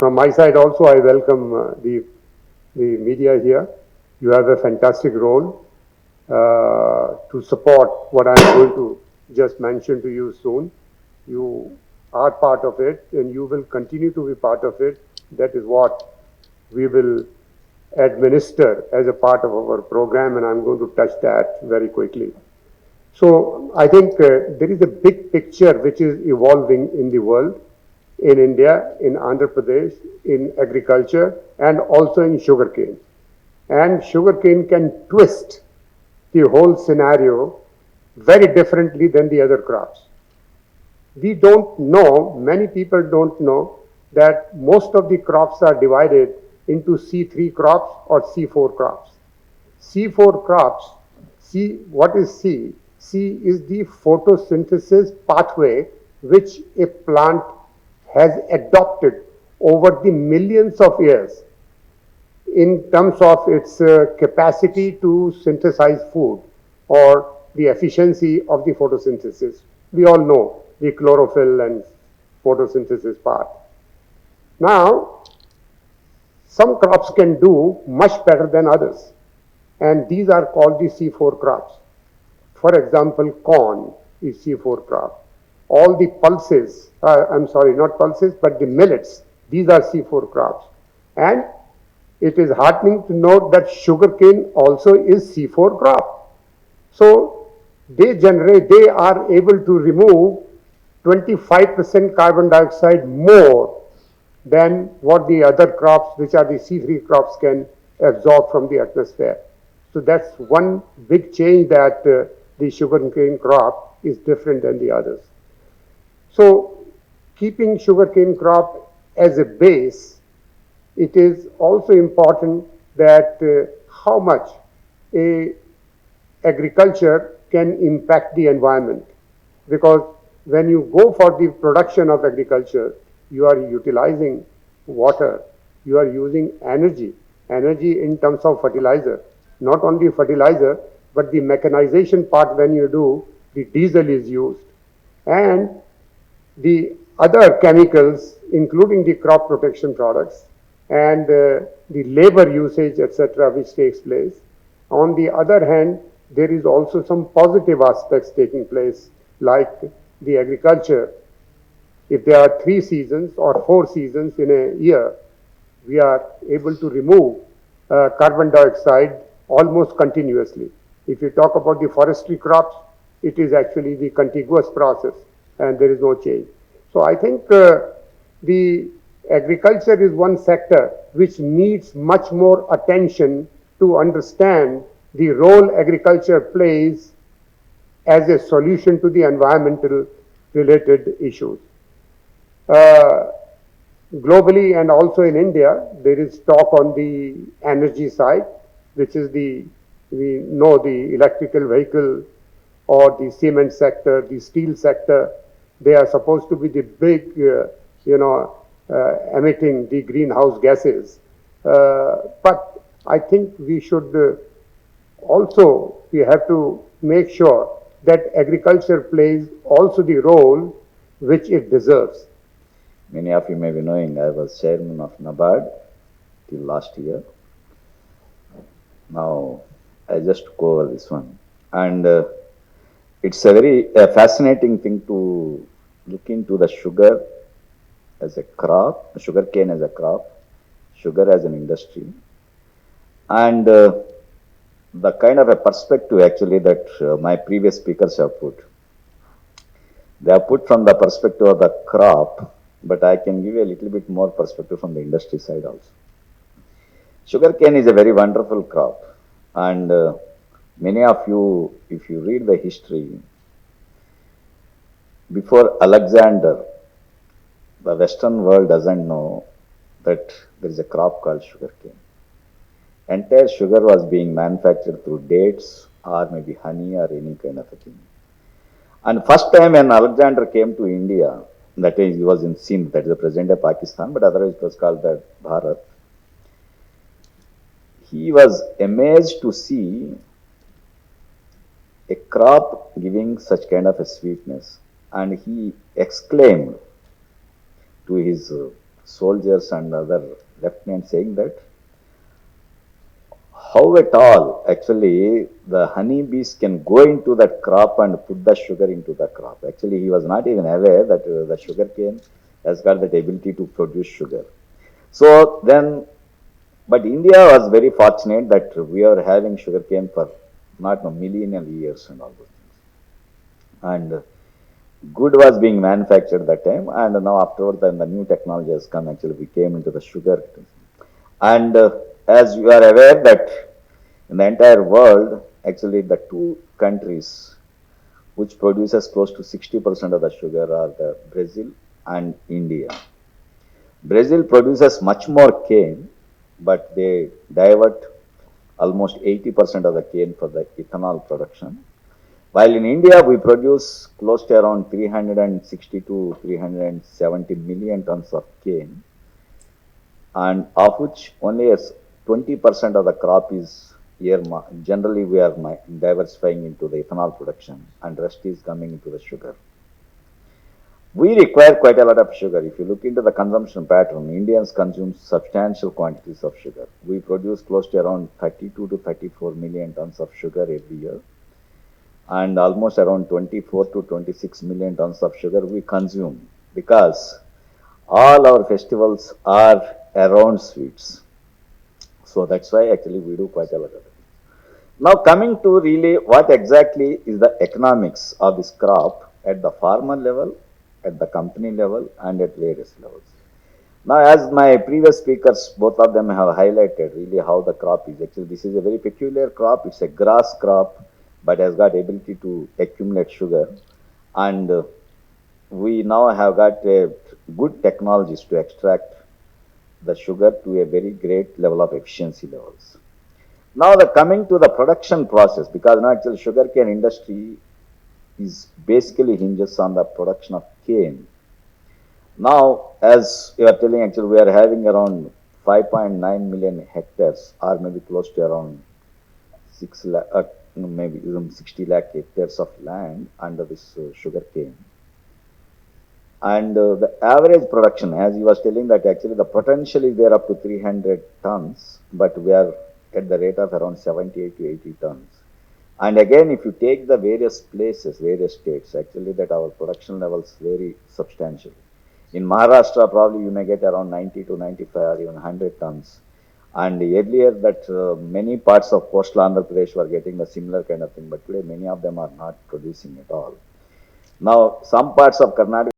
from my side also, I welcome the media here. You have a fantastic role to support what I'm going to just mention to you soon. You are part of it and you will continue to be part of it. That is what we will administer as a part of our program, and I'm going to touch that very quickly. So I think there is a big picture which is evolving in the world, in India, in Andhra Pradesh, in agriculture, and also in sugarcane. And sugarcane can twist the whole scenario very differently than the other crops. We don't know, many people don't know, that most of the crops are divided into C3 crops or C4 crops. C4 crops, what is C? C is the photosynthesis pathway which a plant has adopted over the millions of years in terms of its capacity to synthesize food or the efficiency of the photosynthesis. We all know the chlorophyll and photosynthesis part. Now, some crops can do much better than others, and these are called the C4 crops. For example, corn is C4 crop. All the pulses, not pulses, but the millets, these are C4 crops. And it is heartening to note that sugarcane also is C4 crop. So they are able to remove 25% carbon dioxide more than what the other crops, which are the C3 crops, can absorb from the atmosphere. So that's one big change, that the sugarcane crop is different than the others. So keeping sugarcane crop as a base, it is also important that how much agriculture can impact the environment. Because when you go for the production of agriculture, you are utilizing water, you are using energy in terms of fertilizer. Not only fertilizer, but the mechanization part, when you do, the diesel is used. And the other chemicals, including the crop protection products and the labor usage, etc., which takes place. On the other hand, there is also some positive aspects taking place, like the agriculture. If there are 3 seasons or 4 seasons in a year, we are able to remove carbon dioxide almost continuously. If you talk about the forestry crops, it is actually the contiguous process and there is no change. So I think the agriculture is one sector which needs much more attention to understand the role agriculture plays as a solution to the environmental related issues. Globally and also in India, there is talk on the energy side, which is we know the electrical vehicle or the cement sector, the steel sector. They are supposed to be the big, emitting the greenhouse gases. But I think we should we have to make sure that agriculture plays also the role which it deserves. Many of you may be knowing I was chairman of NABARD till last year. Now I just go over this one, and it's a very fascinating thing to look into the sugar as a crop, sugarcane as a crop, sugar as an industry, and the kind of a perspective actually that my previous speakers have put. They have put from the perspective of the crop, but I can give you a little bit more perspective from the industry side also. Sugarcane is a very wonderful crop, and many of you, if you read the history, before Alexander, the Western world doesn't know that there is a crop called sugarcane. Entire sugar was being manufactured through dates or maybe honey or any kind of a thing. And first time when Alexander came to India, that is, he was in Sindh, that is the present day Pakistan, but otherwise it was called the Bharat. He was amazed to see a crop giving such kind of a sweetness, and he exclaimed to his soldiers and other lieutenants saying that how at all actually the honeybees can go into that crop and put the sugar into the crop. Actually, he was not even aware that the sugar cane has got that ability to produce sugar. So then, but India was very fortunate that we are having sugar cane for not a millennial years and all those things. And good was being manufactured that time, and now afterward, then the new technology has come. Actually, we came into the sugar. And as you are aware that in the entire world, actually the two countries which produces close to 60% of the sugar are the Brazil and India. Brazil produces much more cane, but they divert almost 80% of the cane for the ethanol production. While in India, we produce close to around 360 to 370 million tons of cane, and of which only as 20% of the crop is earmarked. Generally, we are diversifying into the ethanol production, and rest is coming into the sugar. We require quite a lot of sugar. If you look into the consumption pattern, Indians consume substantial quantities of sugar. We produce close to around 32 to 34 million tons of sugar every year, and almost around 24 to 26 million tons of sugar we consume because all our festivals are around sweets. So that's why actually we do quite a lot of it. Now coming to really what exactly is the economics of this crop at the farmer level, at the company level, and at various levels. Now, as my previous speakers, both of them have highlighted really how the crop is. Actually, this is a very peculiar crop. It's a grass crop, but has got ability to accumulate sugar. And we now have got good technologies to extract the sugar to a very great level of efficiency levels. Now, the coming to the production process, because now actually sugarcane industry is basically hinges on the production of cane. Now, as you are telling, actually we are having around 5.9 million hectares, or maybe close to around 6 lakh, maybe even 60 lakh hectares of land under this sugar cane. And the average production, as you was telling, that actually the potential is there up to 300 tons, but we are at the rate of around 78 to 80 tons. And again, if you take the various places, various states, actually that our production levels vary substantially. In Maharashtra, probably you may get around 90 to 95 or even 100 tons. And earlier that many parts of coastal Andhra Pradesh were getting the similar kind of thing, but today many of them are not producing at all. Now, some parts of Karnataka